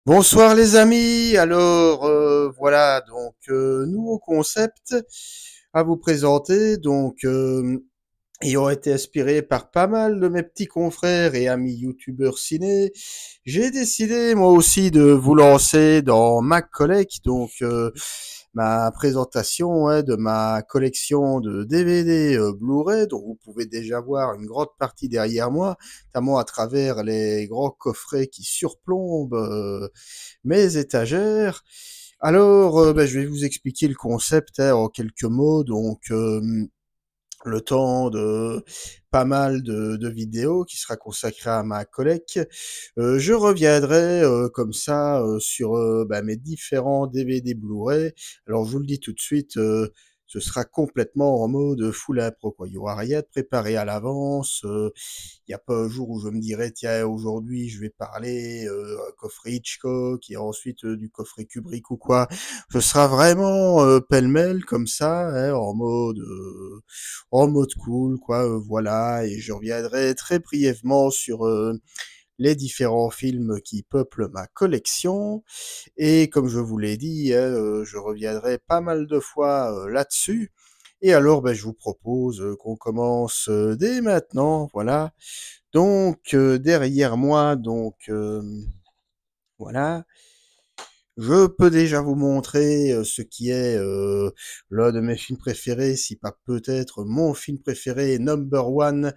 Bonsoir les amis, alors voilà donc nouveau concept à vous présenter ayant été inspiré par pas mal de mes petits confrères et amis youtubeurs ciné, j'ai décidé moi aussi de vous lancer dans ma collecte, ma présentation de ma collection de DVD Blu-ray, dont vous pouvez déjà voir une grande partie derrière moi, notamment à travers les grands coffrets qui surplombent mes étagères. Alors, je vais vous expliquer le concept en quelques mots. Le temps de pas mal de vidéos qui sera consacré à ma collecte. Je reviendrai comme ça sur mes différents DVD Blu-ray. Alors je vous le dis tout de suite, ce sera complètement en mode full impro, quoi. Il y aura rien de préparé à l'avance. Il n'y a pas un jour où je me dirais, tiens, aujourd'hui je vais parler coffret Hitchcock et ensuite du coffret Kubrick ou quoi. Ce sera vraiment pêle-mêle comme ça, hein, en mode cool, quoi, voilà, et je reviendrai très brièvement sur les différents films qui peuplent ma collection, et comme je vous l'ai dit, hein, je reviendrai pas mal de fois là-dessus, et alors je vous propose qu'on commence dès maintenant, voilà. Derrière moi, voilà, je peux déjà vous montrer ce qui est l'un de mes films préférés, si pas peut-être mon film préféré, number one,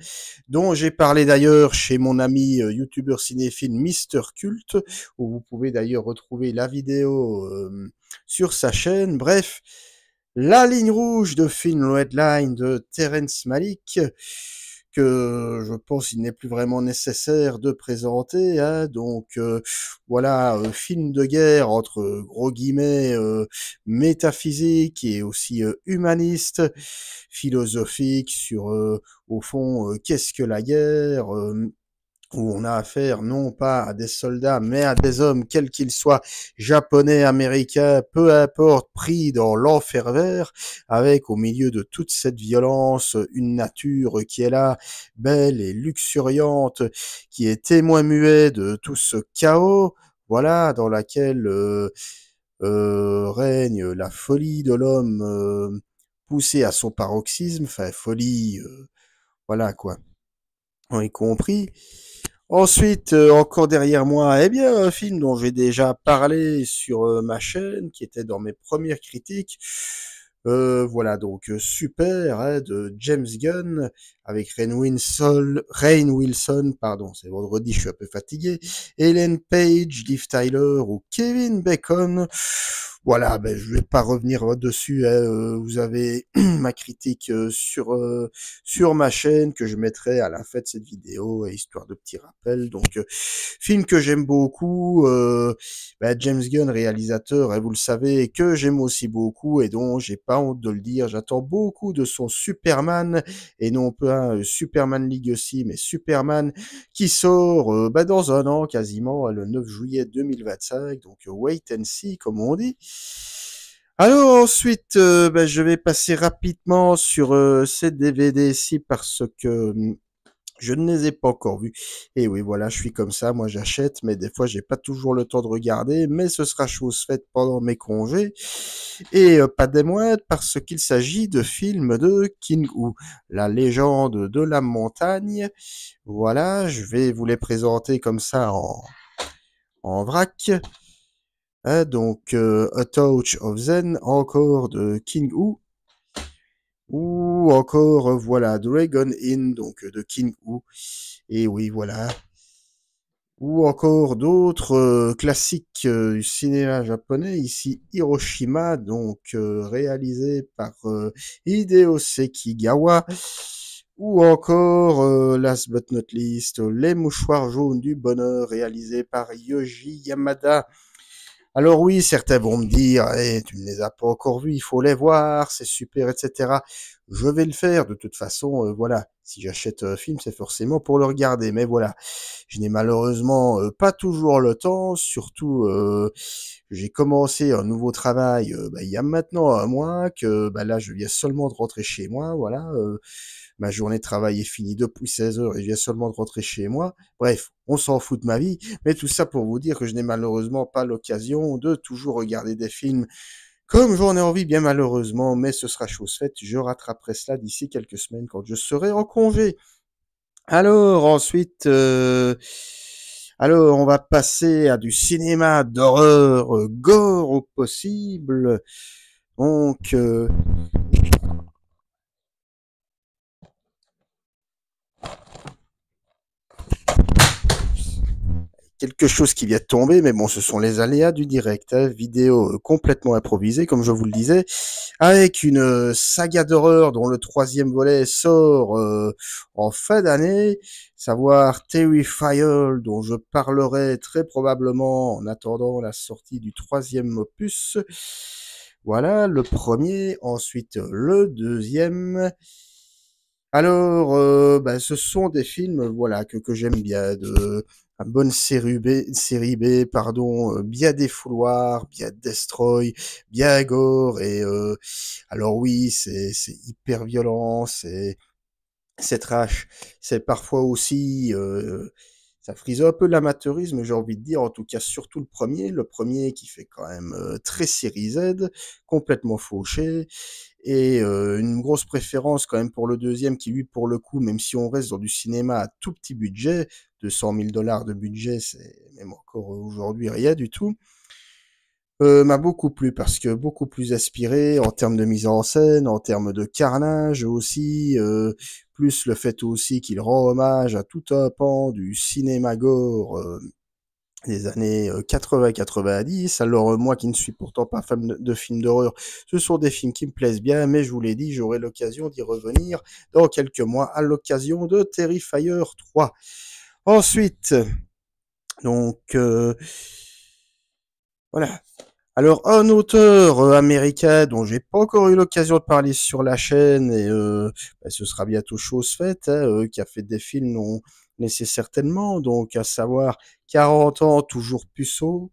dont j'ai parlé d'ailleurs chez mon ami youtubeur cinéphile Mister Cult, où vous pouvez d'ailleurs retrouver la vidéo sur sa chaîne. Bref, La ligne rouge de Film Redline de Terrence Malick, que je pense qu'il n'est plus vraiment nécessaire de présenter, hein. Voilà, film de guerre entre gros guillemets, métaphysique et aussi humaniste, philosophique sur, au fond, qu'est-ce que la guerre, où on a affaire non pas à des soldats, mais à des hommes, quels qu'ils soient, japonais, américains, peu importe, pris dans l'enfer vert, avec au milieu de toute cette violence, une nature qui est là, belle et luxuriante, qui est témoin muet de tout ce chaos, voilà, dans laquelle règne la folie de l'homme poussé à son paroxysme, enfin folie, voilà quoi, on y compris. Ensuite, encore derrière moi, eh bien, un film dont j'ai déjà parlé sur ma chaîne, qui était dans mes premières critiques. Voilà, Super, hein, de James Gunn, avec Rainn Wilson, pardon, c'est vendredi, je suis un peu fatigué, Ellen Page, Liv Tyler ou Kevin Bacon. Voilà, je vais pas revenir dessus, hein, vous avez ma critique sur ma chaîne que je mettrai à la fin de cette vidéo, histoire de petits rappels. Film que j'aime beaucoup, James Gunn, réalisateur, et vous le savez, que j'aime aussi beaucoup et dont j'ai pas honte de le dire, j'attends beaucoup de son Superman, et non pas Superman Legacy, mais Superman qui sort dans un an quasiment, le 9 juillet 2025, wait and see comme on dit. Alors ensuite, je vais passer rapidement sur ces DVD-ci parce que je ne les ai pas encore vus. Et oui, voilà, je suis comme ça, moi j'achète, mais des fois j'ai pas toujours le temps de regarder, mais ce sera chose faite pendant mes congés. Et pas des moindres, parce qu'il s'agit de films de King Hu, la légende de la montagne. Voilà, je vais vous les présenter comme ça en vrac. Hein, A Touch of Zen, encore de King Hu, ou encore, voilà, Dragon Inn, de King Hu. Et oui, voilà. Ou encore d'autres classiques du cinéma japonais, ici Hiroshima, réalisé par Hideo Sekigawa, ou encore, last but not least, Les mouchoirs jaunes du bonheur, réalisé par Yoji Yamada. Alors oui, certains vont me dire, tu ne les as pas encore vus, il faut les voir, c'est super, etc. Je vais le faire, de toute façon, voilà. Si j'achète un film, c'est forcément pour le regarder. Mais voilà, je n'ai malheureusement pas toujours le temps, surtout j'ai commencé un nouveau travail il y a maintenant un mois, que là je viens seulement de rentrer chez moi, voilà. ma journée de travail est finie depuis 16 heures et je viens seulement de rentrer chez moi. Bref, on s'en fout de ma vie, mais tout ça pour vous dire que je n'ai malheureusement pas l'occasion de toujours regarder des films comme j'en ai envie, bien malheureusement, mais ce sera chose faite. Je rattraperai cela d'ici quelques semaines quand je serai en congé. Alors ensuite, alors on va passer à du cinéma d'horreur gore au possible. Donc, quelque chose qui vient de tomber, mais bon, ce sont les aléas du direct. Hein. Vidéo complètement improvisée, comme je vous le disais, avec une saga d'horreur dont le troisième volet sort en fin d'année, savoir Terrifier, dont je parlerai très probablement en attendant la sortie du troisième opus. Voilà, le premier, ensuite le deuxième. Alors, ce sont des films, voilà, que j'aime bien, de une bonne série B, pardon, bien défouloir, bien destroy, bien gore, et alors oui, c'est hyper violent, c'est trash, c'est parfois aussi, ça frise un peu l'amateurisme, j'ai envie de dire, en tout cas surtout le premier qui fait quand même très série Z, complètement fauché, et une grosse préférence quand même pour le deuxième qui, lui, pour le coup, même si on reste dans du cinéma à tout petit budget, 200 000 dollars de budget, c'est même encore aujourd'hui rien du tout, m'a beaucoup plu parce que beaucoup plus aspiré en termes de mise en scène, en termes de carnage aussi, plus le fait aussi qu'il rend hommage à tout un pan du cinéma gore des années 80-90. Alors moi qui ne suis pourtant pas fan de films d'horreur, ce sont des films qui me plaisent bien, mais je vous l'ai dit, j'aurai l'occasion d'y revenir dans quelques mois à l'occasion de Terrifier 3. Ensuite, donc voilà. Alors un auteur américain dont j'ai pas encore eu l'occasion de parler sur la chaîne, et ce sera bientôt chose faite, hein, qui a fait des films dont connaissez certainement, donc à savoir 40 ans toujours puceau,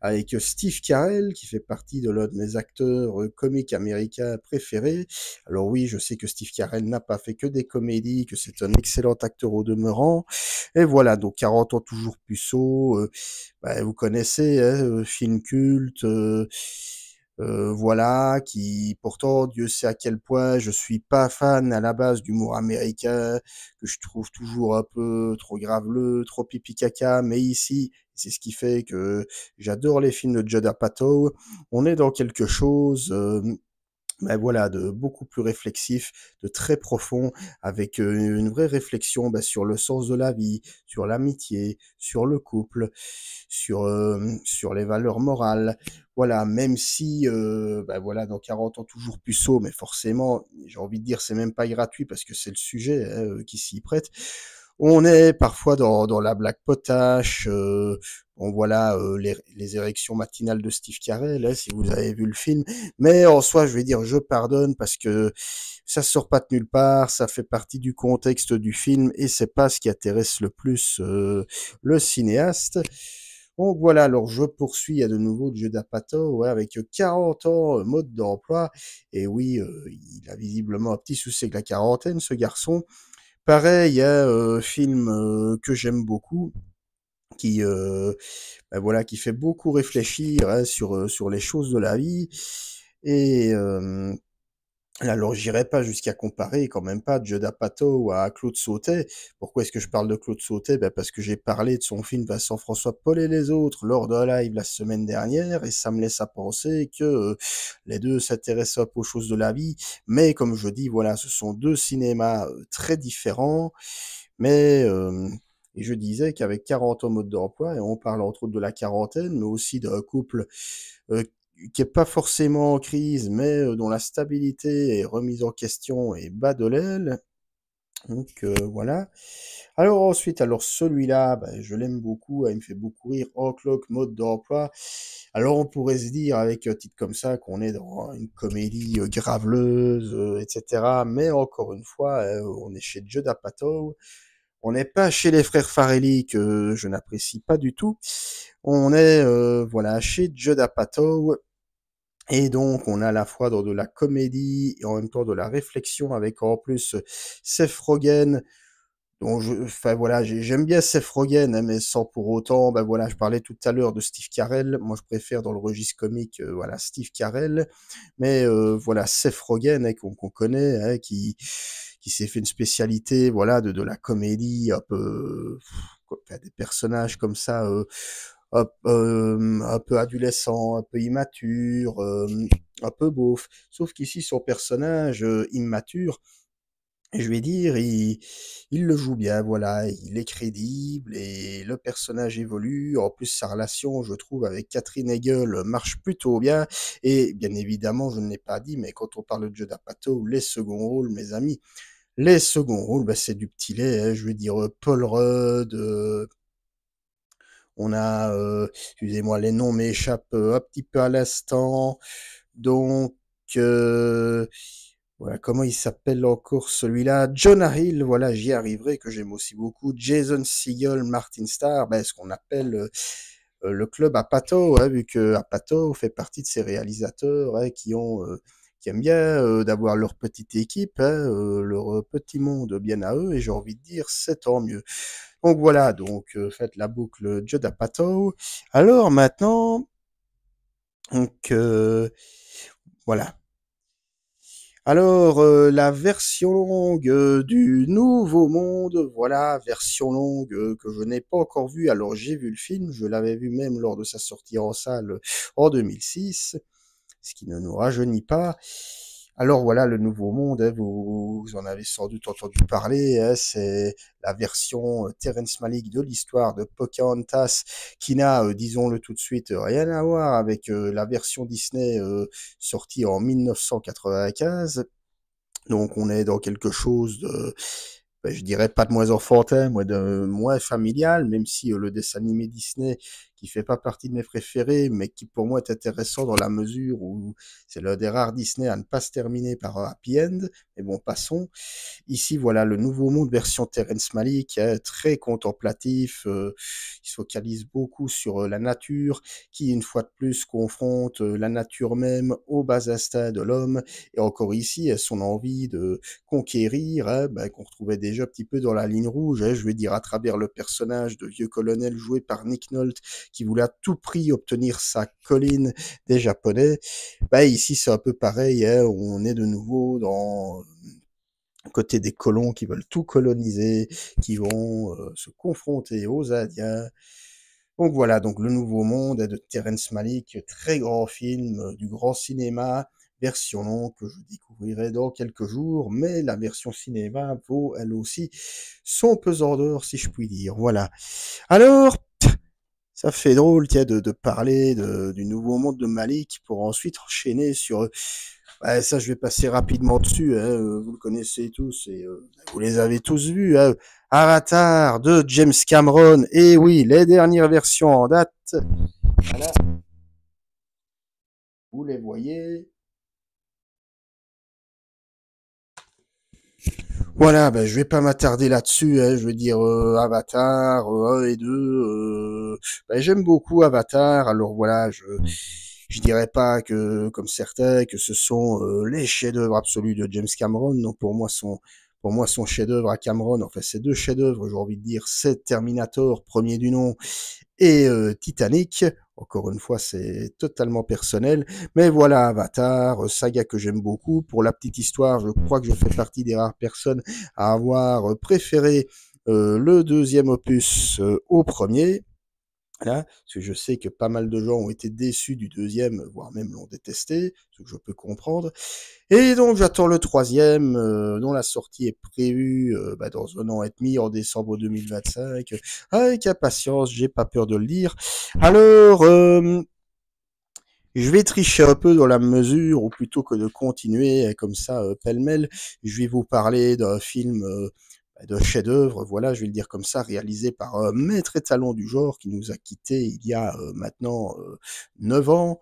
avec Steve Carell, qui fait partie de l'un de mes acteurs comiques américains préférés. Alors oui, je sais que Steve Carell n'a pas fait que des comédies, que c'est un excellent acteur au demeurant. Et voilà, donc 40 ans toujours puceau, vous connaissez, hein, film culte, voilà, qui pourtant, Dieu sait à quel point je suis pas fan à la base d'humour américain, que je trouve toujours un peu trop graveleux, trop pipi caca, mais ici, c'est ce qui fait que j'adore les films de Judd Apatow. On est dans quelque chose, voilà, de beaucoup plus réflexif, de très profond, avec une vraie réflexion sur le sens de la vie, sur l'amitié, sur le couple, sur les valeurs morales. Voilà, même si, voilà, dans 40 ans toujours puceau, mais forcément, j'ai envie de dire, c'est même pas gratuit parce que c'est le sujet hein, qui s'y prête. On est parfois dans la blague potache, bon voilà, les érections matinales de Steve Carell, hein, si vous avez vu le film. Mais en soi, je vais dire, je pardonne parce que ça sort pas de nulle part, ça fait partie du contexte du film et c'est pas ce qui intéresse le plus le cinéaste. Donc voilà, alors je poursuis à de nouveau Judd Apatow, ouais, avec 40 ans, mode d'emploi. Et oui, il a visiblement un petit souci avec la quarantaine, ce garçon. Pareil, hein, film que j'aime beaucoup, qui voilà, qui fait beaucoup réfléchir hein, sur les choses de la vie. Et alors, j'irai pas jusqu'à comparer, quand même pas, Judd Apatow à Claude Sautet. Pourquoi est-ce que je parle de Claude Sautet? Parce que j'ai parlé de son film Vincent-François Paul et les autres lors d'un live la semaine dernière, et ça me laisse à penser que les deux s'intéressent un peu aux choses de la vie. Mais comme je dis, voilà, ce sont deux cinémas très différents. Mais et je disais qu'avec 40 ans mode d'emploi, et on parle entre autres de la quarantaine, mais aussi d'un couple euh, qui est pas forcément en crise, mais dont la stabilité est remise en question et bat de l'aile. Donc voilà. Alors ensuite, alors celui-là, je l'aime beaucoup, il me fait beaucoup rire. Clock mode d'emploi. Alors on pourrait se dire avec un titre comme ça qu'on est dans une comédie graveleuse, etc. Mais encore une fois, on est chez Judd Apatow. On n'est pas chez les frères Farrelly que je n'apprécie pas du tout. On est voilà chez Judd Apatow Et donc, on a à la fois dans de la comédie et en même temps de la réflexion avec en plus Seth Rogen. Donc, enfin voilà, j'aime bien Seth Rogen, hein, mais sans pour autant, ben voilà, je parlais tout à l'heure de Steve Carell. Moi, je préfère dans le registre comique, voilà, Steve Carell. Mais voilà, Seth Rogen, hein, qu'on connaît, hein, qui s'est fait une spécialité, voilà, de la comédie, un peu, enfin, des personnages comme ça, un peu adolescent, un peu immature, un peu beauf. Sauf qu'ici, son personnage immature, je vais dire, il le joue bien, voilà, il est crédible et le personnage évolue. En plus, sa relation, je trouve, avec Catherine Hegel marche plutôt bien. Et bien évidemment, je ne l'ai pas dit, mais quand on parle de Judd Apatow, les seconds rôles, mes amis, les seconds rôles, bah, c'est du petit lait, hein, je veux dire, Paul Rudd, on a, excusez-moi, les noms m'échappent un petit peu à l'instant. Donc, euh, voilà, comment il s'appelle encore celui-là? Jonah Hill, voilà, j'y arriverai, que j'aime aussi beaucoup. Jason Segel, Martin Starr, ben, ce qu'on appelle le club Apatow, hein, vu que Apatow fait partie de ces réalisateurs hein, qui aiment bien d'avoir leur petite équipe, hein, leur petit monde bien à eux, et j'ai envie de dire, c'est tant mieux. Donc voilà, donc faites la boucle Judd Apatow. Alors maintenant, donc voilà. Alors, la version longue du Nouveau Monde, voilà, version longue que je n'ai pas encore vue. Alors, j'ai vu le film, je l'avais vu même lors de sa sortie en salle en 2006, ce qui ne nous rajeunit pas. Alors voilà, le Nouveau Monde, hein, vous en avez sans doute entendu parler, hein, c'est la version Terrence Malick de l'histoire de Pocahontas, qui n'a, disons-le tout de suite, rien à voir avec la version Disney sortie en 1995. Donc on est dans quelque chose de, ben, je dirais pas de moins enfantin, moi de moins familial, même si le dessin animé Disney, qui fait pas partie de mes préférés, mais qui pour moi est intéressant dans la mesure où c'est l'un des rares Disney à ne pas se terminer par un happy end. Mais bon, passons. Ici, voilà le Nouveau Monde version Terrence Malick, hein, très contemplatif. Il se focalise beaucoup sur la nature, qui une fois de plus confronte la nature même au bas instinct de l'homme. Et encore ici, son envie de conquérir, hein, ben, qu'on retrouvait déjà un petit peu dans la ligne rouge, hein, je veux dire à travers le personnage de vieux colonel joué par Nick Nolte, qui voulait à tout prix obtenir sa colline des Japonais. Ben, ici, c'est un peu pareil, hein, on est de nouveau dans côté des colons qui veulent tout coloniser, qui vont se confronter aux Indiens. Donc voilà, donc le Nouveau Monde est de Terrence Malick, très grand film du grand cinéma, version longue que je découvrirai dans quelques jours, mais la version cinéma vaut elle aussi son pesant d'or, si je puis dire. Voilà. Alors, ça fait drôle, tiens, de parler du Nouveau Monde de Malick pour ensuite enchaîner sur ouais, ça, je vais passer rapidement dessus. Hein, vous le connaissez tous et vous les avez tous vus. Hein. Avatar de James Cameron. Et oui, les dernières versions en date. Voilà, vous les voyez. Voilà, ben, je vais pas m'attarder là-dessus. Hein, je veux dire Avatar 1 et 2. Ben, j'aime beaucoup Avatar. Alors voilà, je dirais pas que, comme certains, que ce sont les chefs-d'œuvre absolus de James Cameron. Non, pour moi, son chef-d'œuvre à Cameron, enfin, c'est deux chefs-d'œuvre, j'ai envie de dire, c'est Terminator, premier du nom, et Titanic. Encore une fois, c'est totalement personnel. Mais voilà, Avatar, saga que j'aime beaucoup. Pour la petite histoire, je crois que je fais partie des rares personnes à avoir préféré le deuxième opus au premier. Là, parce que je sais que pas mal de gens ont été déçus du deuxième, voire même l'ont détesté, ce que je peux comprendre. Et donc j'attends le troisième, dont la sortie est prévue bah, dans un an et demi, en décembre 2025. Avec impatience, j'ai pas peur de le dire. Alors, je vais tricher un peu dans la mesure, ou plutôt que de continuer comme ça, pêle-mêle, je vais vous parler d'un film de chef-d'œuvre, voilà, je vais le dire comme ça, réalisé par un maître étalon du genre qui nous a quittés il y a maintenant 9 ans.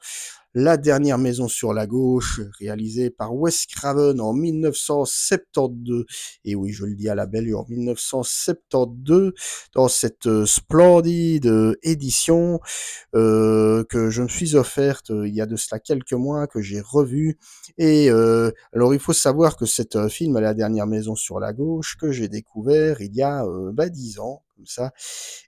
La dernière maison sur la gauche, réalisé par Wes Craven en 1972. Et oui, je le dis à la belle, en 1972, dans cette splendide édition que je me suis offerte il y a de cela quelques mois, que j'ai revu. Et alors il faut savoir que cet film, La dernière maison sur la gauche, que j'ai découvert il y a 10 ans, comme ça,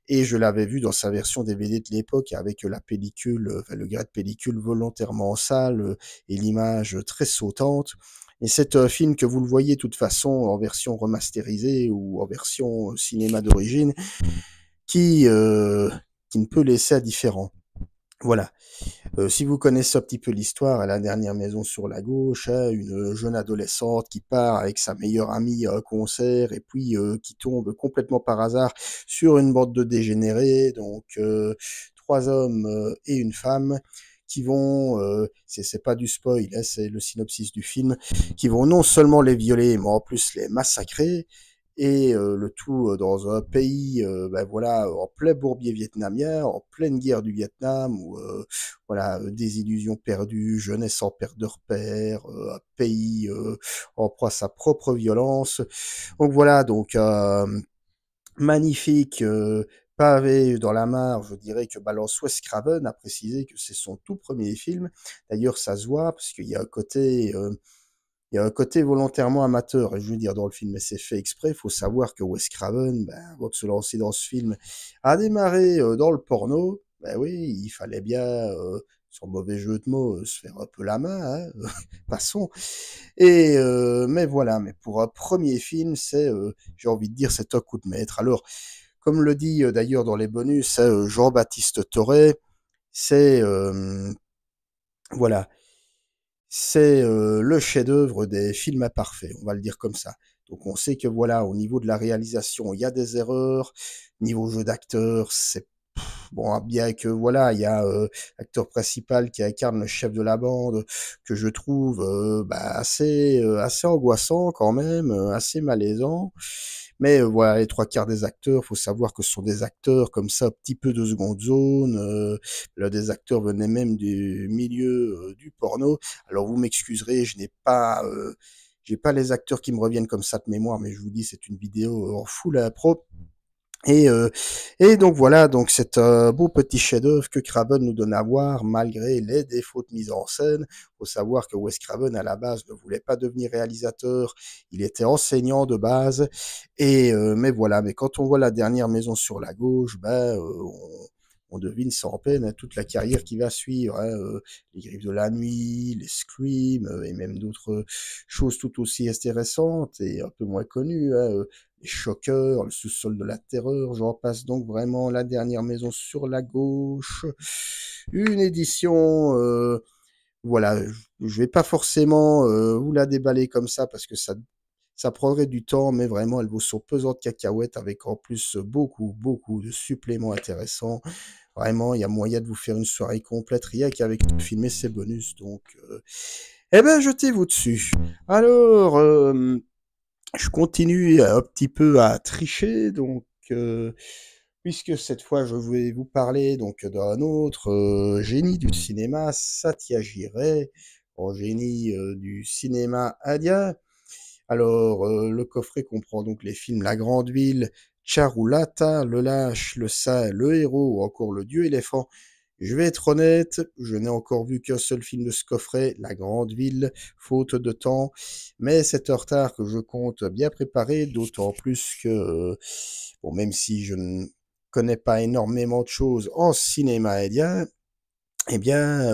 et je l'avais vu dans sa version DVD de l'époque avec la pellicule, enfin, le grade pellicule volontairement en salle et l'image très sautante. Et c'est un film que vous le voyez de toute façon en version remasterisée ou en version cinéma d'origine, qui, euh, qui ne peut laisser indifférent. Voilà. Si vous connaissez un petit peu l'histoire, à la dernière maison sur la gauche, hein, une jeune adolescente qui part avec sa meilleure amie à un concert et puis qui tombe complètement par hasard sur une bande de dégénérés, donc trois hommes et une femme qui vont, c'est pas du spoil, hein, c'est le synopsis du film, qui vont non seulement les violer, mais en plus les massacrer, et le tout dans un pays, voilà, en plein bourbier vietnamien, en pleine guerre du Vietnam, où voilà, des illusions perdues, jeunesse en perte de repères, un pays en proie à sa propre violence. Donc voilà, donc magnifique pavé dans la mare, je dirais que Balance Wes Craven a précisé que c'est son tout premier film. D'ailleurs, ça se voit parce qu'il y a un côté il y a un côté volontairement amateur, et je veux dire, dans le film, et c'est fait exprès. Il faut savoir que Wes Craven, ben, avant de se lancer dans ce film, a démarré dans le porno. Ben oui, il fallait bien, sans mauvais jeu de mots, se faire un peu la main, hein, passons. Et mais voilà, mais pour un premier film, c'est, j'ai envie de dire, c'est un coup de maître. Alors, comme le dit d'ailleurs dans les bonus, Jean-Baptiste Toré, c'est voilà, c'est le chef-d'œuvre des films imparfaits, on va le dire comme ça. Donc on sait que voilà, au niveau de la réalisation, il y a des erreurs. Niveau jeu d'acteur, c'est bon, bien que voilà, il y a l'acteur principal qui incarne le chef de la bande, que je trouve assez angoissant quand même, assez malaisant. Mais voilà, les trois quarts des acteurs, faut savoir que ce sont des acteurs comme ça, un petit peu de seconde zone. Là, des acteurs venaient même du milieu du porno. Alors vous m'excuserez, je n'ai pas, j'ai pas les acteurs qui me reviennent comme ça de mémoire, mais je vous dis, c'est une vidéo en full impro. Et, euh, et donc voilà, donc c'est un beau petit chef-d'œuvre que Craven nous donne à voir malgré les défauts de mise en scène. Faut savoir que Wes Craven à la base ne voulait pas devenir réalisateur, il était enseignant de base. Et mais voilà, mais quand on voit la dernière maison sur la gauche, on devine sans peine hein, toute la carrière qui va suivre. Hein, les Griffes de la Nuit, les Scream et même d'autres choses tout aussi intéressantes et un peu moins connues. Hein, les Choqueurs, le sous-sol de la terreur, j'en passe donc vraiment la dernière maison sur la gauche. Une édition, voilà, je vais pas forcément vous la déballer comme ça parce que ça prendrait du temps, mais vraiment, elle vaut son pesant de cacahuètes avec en plus beaucoup, beaucoup de suppléments intéressants. Vraiment, il y a moyen de vous faire une soirée complète rien qu'avec filmer ces bonus. Donc, eh ben, jetez-vous dessus. Alors, je continue un petit peu à tricher, donc puisque cette fois je vais vous parler donc d'un autre génie du cinéma, Satyajit Ray, un génie du cinéma indien. Alors le coffret comprend donc les films La Grande Ville, Charulata, Le Lâche, Le Saint, Le Héros ou encore Le Dieu éléphant. Je vais être honnête, je n'ai encore vu qu'un seul film de ce coffret, La Grande Ville, faute de temps, mais c'est un retard que je compte bien préparer, d'autant plus que, bon, même si je ne connais pas énormément de choses en cinéma indien, eh bien,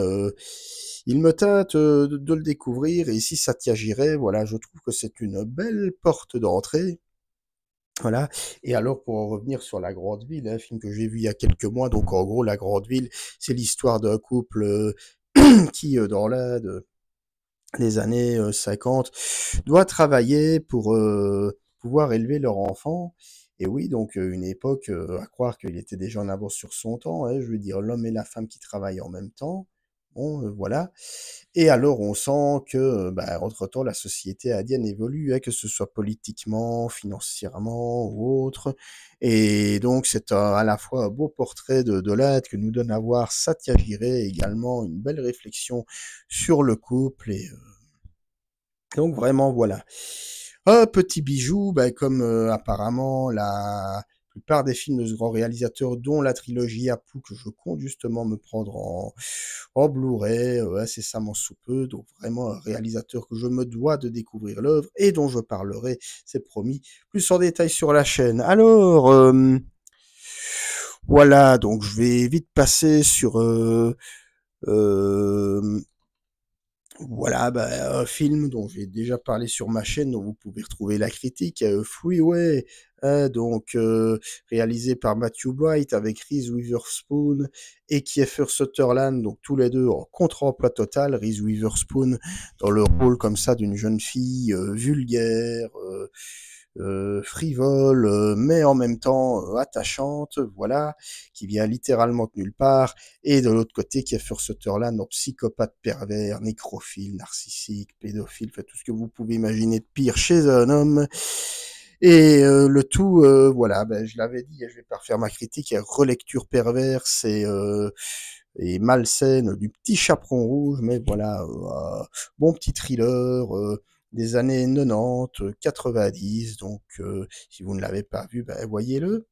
il me tâte de le découvrir, et si ça t'y agirait, voilà, je trouve que c'est une belle porte d'entrée. Voilà. Et alors, pour en revenir sur La Grande Ville, un film que j'ai vu il y a quelques mois, donc en gros, La Grande Ville, c'est l'histoire d'un couple qui, dans l'Inde, des années 50, doit travailler pour pouvoir élever leur enfant. Et oui, donc une époque, à croire qu'il était déjà en avance sur son temps, hein, je veux dire, l'homme et la femme qui travaillent en même temps. Bon, voilà. Et alors on sent que, bah, entre-temps la société indienne évolue, hein, que ce soit politiquement, financièrement ou autre. Et donc c'est à la fois un beau portrait de l'Inde que nous donne à voir Satyajit Ray, également une belle réflexion sur le couple et donc vraiment voilà. Un petit bijou, bah, comme, apparemment la plupart des films de ce grand réalisateur, dont la trilogie Apu, que je compte justement me prendre en Blu-ray, incessamment sous peu. Donc vraiment un réalisateur que je me dois de découvrir l'œuvre et dont je parlerai, c'est promis, plus en détail sur la chaîne. Alors, voilà, donc je vais vite passer sur, hem voilà, bah, un film dont j'ai déjà parlé sur ma chaîne, dont vous pouvez retrouver la critique, Freeway, donc réalisé par Matthew Bright avec Reese Witherspoon et Kiefer Sutherland, donc tous les deux en contre-emploi total. Reese Witherspoon dans le rôle comme ça d'une jeune fille vulgaire, frivole, mais en même temps attachante, voilà, qui vient littéralement de nulle part. Et de l'autre côté, Kiefer Sutherland, en psychopathe pervers, nécrophile, narcissique, pédophile, fait tout ce que vous pouvez imaginer de pire chez un homme. Et le tout, voilà, ben, je l'avais dit, je vais pas refaire ma critique, il y a relecture perverse et malsaine du Petit Chaperon Rouge, mais voilà, bon petit thriller des années 90, 90, donc si vous ne l'avez pas vu, ben, voyez-le.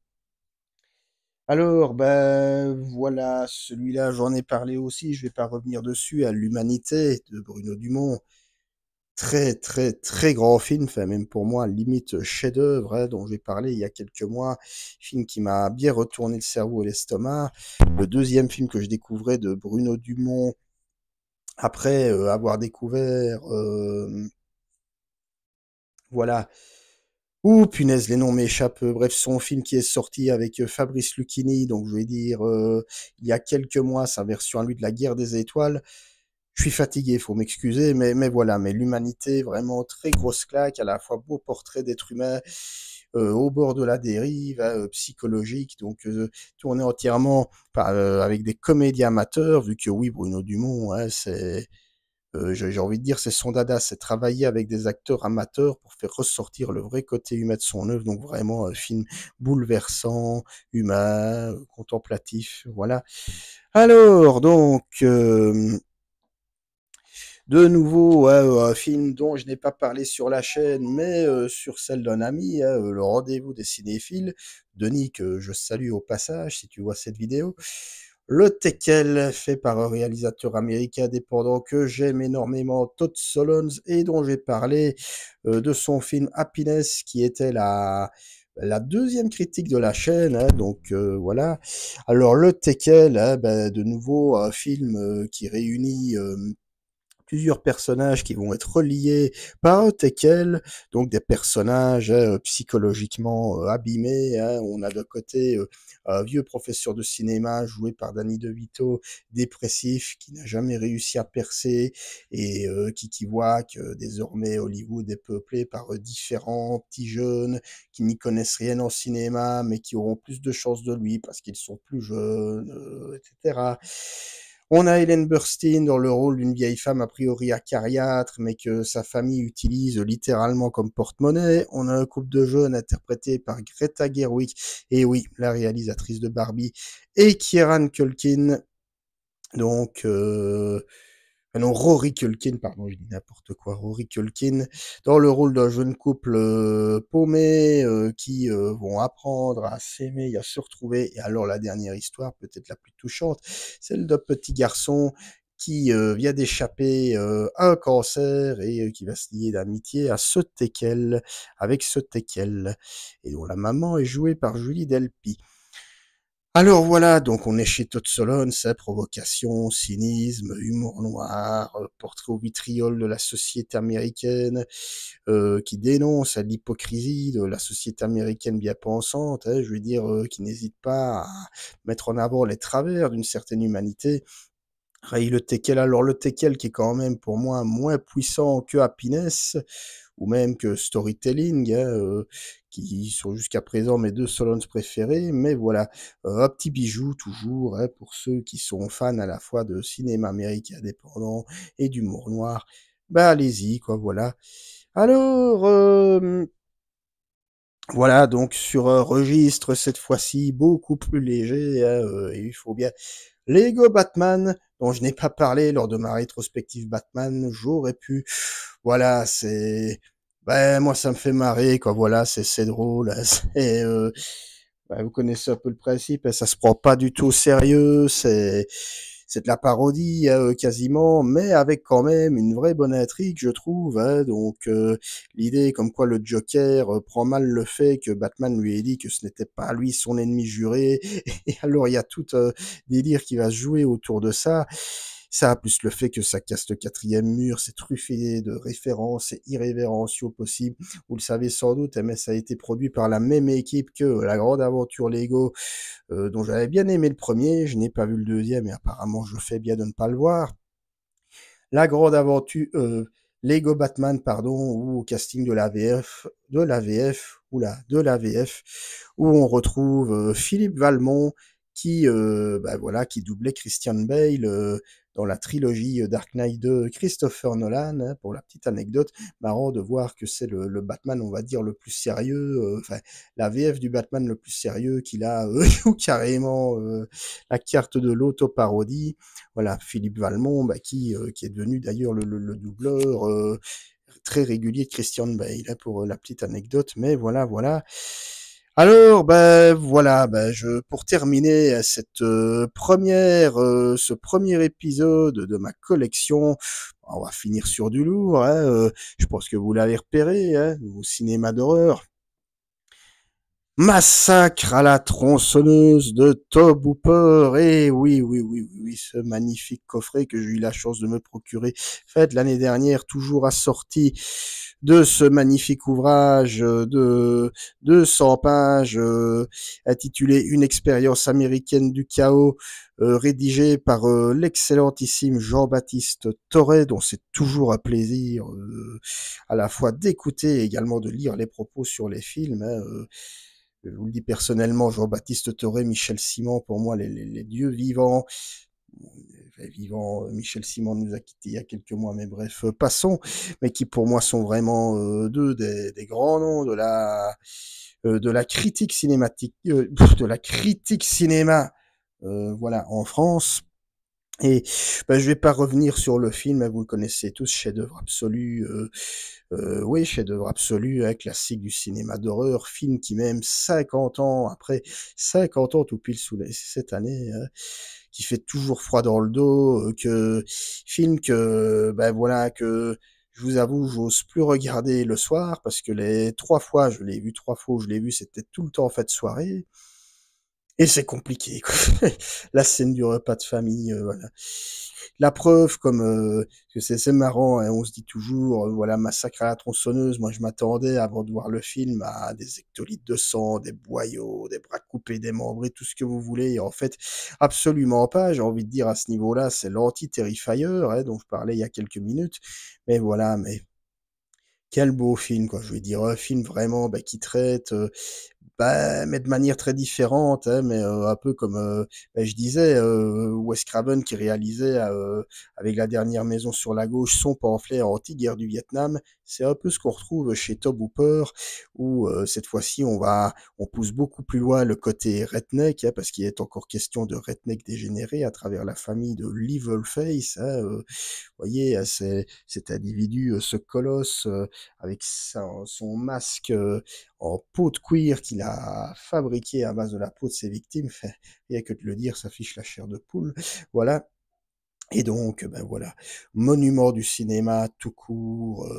Alors, ben voilà, celui-là, j'en ai parlé aussi, je vais pas revenir dessus, à l'Humanité de Bruno Dumont. Très, très, très grand film, enfin même pour moi, limite chef-d'œuvre, hein, dont j'ai parlé il y a quelques mois. Film qui m'a bien retourné le cerveau et l'estomac. Le deuxième film que je découvrais de Bruno Dumont, après avoir découvert, voilà. Ouh, punaise, les noms m'échappent. Bref, son film qui est sorti avec Fabrice Lucchini, donc je vais dire, il y a quelques mois, sa version à lui de La Guerre des Étoiles. Je suis fatigué, faut m'excuser, mais voilà, mais l'humanité, vraiment très grosse claque, à la fois beau portrait d'être humain, au bord de la dérive, hein, psychologique, donc tourné entièrement avec des comédiens amateurs, vu que oui, Bruno Dumont, hein, c'est j'ai envie de dire, c'est son dada, c'est travailler avec des acteurs amateurs pour faire ressortir le vrai côté humain de son œuvre. Donc vraiment un film bouleversant, humain, contemplatif, voilà. Alors, donc, de nouveau, ouais, un film dont je n'ai pas parlé sur la chaîne, mais sur celle d'un ami, hein, le rendez-vous des cinéphiles, Denis, que je salue au passage si tu vois cette vidéo. Le Tekel, fait par un réalisateur américain indépendant que j'aime énormément, Todd Solondz, et dont j'ai parlé de son film Happiness, qui était la deuxième critique de la chaîne, hein, donc voilà. Alors le Tekel, hein, ben, de nouveau un film qui réunit plusieurs personnages qui vont être reliés par un teckel, donc des personnages psychologiquement abîmés, hein. On a de côté un vieux professeur de cinéma joué par Danny DeVito, dépressif, qui n'a jamais réussi à percer et qui voit que désormais Hollywood est peuplé par différents petits jeunes qui n'y connaissent rien en cinéma, mais qui auront plus de chances de lui parce qu'ils sont plus jeunes, etc. On a Hélène Burstyn dans le rôle d'une vieille femme a priori acariâtre, mais que sa famille utilise littéralement comme porte-monnaie. On a un couple de jeunes interprété par Greta Gerwig, et oui, la réalisatrice de Barbie, et Kieran Culkin, donc non, Rory Culkin, pardon, je dis n'importe quoi, Rory Culkin, dans le rôle d'un jeune couple paumé qui vont apprendre à s'aimer et à se retrouver. Et alors la dernière histoire, peut-être la plus touchante, celle d'un petit garçon qui vient d'échapper à un cancer et qui va se lier d'amitié à ce Tekel, avec ce Tekel, et dont la maman est jouée par Julie Delpy. Alors voilà, donc on est chez Todd Solondz, c'est provocation, cynisme, humour noir, portrait au vitriol de la société américaine, qui dénonce l'hypocrisie de la société américaine bien pensante, hein, je veux dire, qui n'hésite pas à mettre en avant les travers d'une certaine humanité. Ray le Teckel, alors le Teckel qui est quand même pour moi moins puissant que Happiness, ou même que Storytelling, hein, qui sont jusqu'à présent mes 2 Solons préférés, mais voilà, un petit bijou toujours, hein, pour ceux qui sont fans à la fois de cinéma américain indépendant et d'humour noir. Bah, allez-y quoi, voilà. Alors, voilà donc sur un registre cette fois-ci beaucoup plus léger, hein, et il faut bien Lego Batman, dont je n'ai pas parlé lors de ma rétrospective Batman, j'aurais pu. Voilà, c'est. Ben, moi, ça me fait marrer, quoi. Voilà, c'est drôle. C'est, vous connaissez un peu le principe, hein, ça se prend pas du tout au sérieux, c'est de la parodie, hein, quasiment, mais avec quand même une vraie bonne intrigue, je trouve, hein. Donc, l'idée comme quoi le Joker prend mal le fait que Batman lui ait dit que ce n'était pas lui son ennemi juré, et alors il y a tout un délire qui va se jouer autour de ça. Ça, plus le fait que ça casse le quatrième mur, c'est truffé de références et irrévérencieux possible. Vous le savez sans doute, mais ça a été produit par la même équipe que La Grande Aventure Lego, dont j'avais bien aimé le premier. Je n'ai pas vu le deuxième, et apparemment je fais bien de ne pas le voir. La Grande Aventure, Lego Batman, pardon, ou au casting de la VF, de la VF, où on retrouve Philippe Valmont qui, voilà, qui doublait Christian Bale dans la trilogie Dark Knight de Christopher Nolan, hein, pour la petite anecdote. Marrant de voir que c'est le Batman, on va dire, le plus sérieux, enfin, la VF du Batman le plus sérieux qu'il a, ou carrément la carte de l'auto-parodie. Voilà, Philippe Valmont, qui est devenu d'ailleurs le doubleur très régulier de Christian Bale, hein, pour la petite anecdote. Mais voilà, voilà. Alors, voilà, pour terminer ce premier épisode de ma collection, on va finir sur du lourd, hein, je pense que vous l'avez repéré, hein, au cinéma d'horreur. Massacre à la tronçonneuse de Tobe Hooper. Et oui, oui, oui, oui, oui, ce magnifique coffret que j'ai eu la chance de me procurer, fait l'année dernière, toujours assorti de ce magnifique ouvrage de 200 pages intitulé Une expérience américaine du chaos, rédigé par l'excellentissime Jean-Baptiste Torret, dont c'est toujours un plaisir à la fois d'écouter et également de lire les propos sur les films, hein. Je vous le dis personnellement, Jean-Baptiste Toré, Michel Simon, pour moi, les dieux vivants. Vivant, Michel Simon nous a quittés il y a quelques mois, mais bref, passons. Mais qui pour moi sont vraiment deux des grands noms de la critique cinématique, de la critique cinéma, voilà, en France. Et je vais pas revenir sur le film, hein, vous le connaissez tous, chef-d'œuvre absolu. Oui, chef-d'œuvre absolu, hein, classique du cinéma d'horreur, film qui même 50 ans après, 50 ans tout pile sous cette année, hein, qui fait toujours froid dans le dos, film que voilà que je vous avoue, j'ose plus regarder le soir parce que les 3 fois, je l'ai vu 3 fois où je l'ai vu, c'était tout le temps en fait soirée. Et c'est compliqué, quoi. La scène du repas de famille, voilà. La preuve, comme que c'est marrant, hein, on se dit toujours, voilà, massacre à la tronçonneuse. Moi, je m'attendais avant de voir le film à des hectolitres de sang, des boyaux, des bras coupés, démembrés, tout ce que vous voulez. Et en fait, absolument pas. J'ai envie de dire à ce niveau-là, c'est l'anti-Terrifier, hein, dont je parlais il y a quelques minutes. Mais voilà, mais quel beau film, quoi. Je veux dire, un film vraiment qui traite, mais de manière très différente, hein, mais un peu comme, je disais, Wes Craven qui réalisait avec La Dernière Maison sur la Gauche son pamphlet anti-guerre du Vietnam. C'est un peu ce qu'on retrouve chez Tobe Hooper, où cette fois-ci on pousse beaucoup plus loin le côté redneck, hein, parce qu'il est encore question de redneck dégénéré à travers la famille de Levelface, hein, voyez, cet individu, ce colosse, avec son masque en peau de cuir qu'il a fabriqué à base de la peau de ses victimes. Enfin, rien que de le dire, ça fiche la chair de poule. Voilà. Et donc, voilà, monument du cinéma tout court,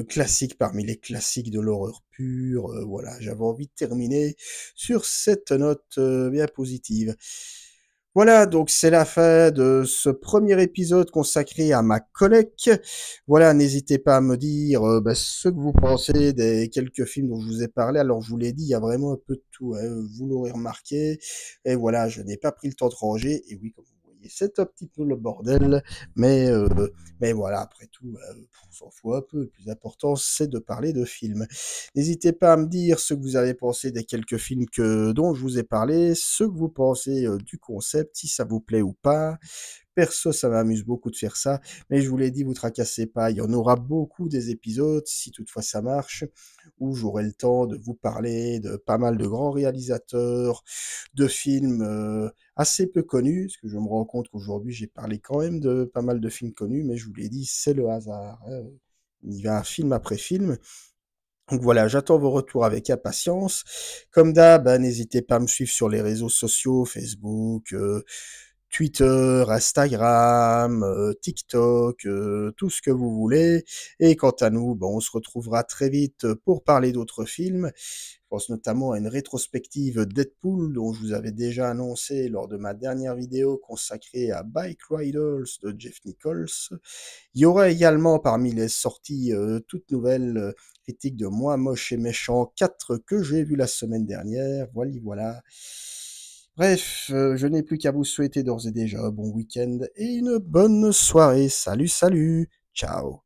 classique parmi les classiques de l'horreur pure. Voilà, j'avais envie de terminer sur cette note bien positive. Voilà, donc c'est la fin de ce premier épisode consacré à ma collecte. Voilà, n'hésitez pas à me dire ce que vous pensez des quelques films dont je vous ai parlé. Alors, je vous l'ai dit, il y a vraiment un peu de tout, hein, vous l'aurez remarqué. Et voilà, je n'ai pas pris le temps de ranger. Et oui, comme vous voyez, C'est un petit peu le bordel, mais, euh, mais voilà, après tout, on s'en fout un peu. Le plus important, c'est de parler de films. N'hésitez pas à me dire ce que vous avez pensé des quelques films dont je vous ai parlé, ce que vous pensez du concept, si ça vous plaît ou pas. Perso, ça m'amuse beaucoup de faire ça, mais je vous l'ai dit, vous tracassez pas, il y en aura beaucoup des épisodes, si toutefois ça marche, où j'aurai le temps de vous parler de pas mal de grands réalisateurs, de films assez peu connus, parce que je me rends compte qu'aujourd'hui j'ai parlé quand même de pas mal de films connus, mais je vous l'ai dit, c'est le hasard, hein. Il y va film après film. Donc voilà, j'attends vos retours avec impatience. Comme d'hab, hein, n'hésitez pas à me suivre sur les réseaux sociaux, Facebook, Twitter, Instagram, TikTok, tout ce que vous voulez. Et quant à nous, bon, on se retrouvera très vite pour parler d'autres films. Je pense notamment à une rétrospective Deadpool dont je vous avais déjà annoncé lors de ma dernière vidéo consacrée à Bike Riders de Jeff Nichols. Il y aura également parmi les sorties toutes nouvelles critiques de Moi Moche et Méchant 4 que j'ai vu la semaine dernière. Voilà, voilà. Bref, je n'ai plus qu'à vous souhaiter d'ores et déjà un bon week-end et une bonne soirée. Salut, salut, ciao.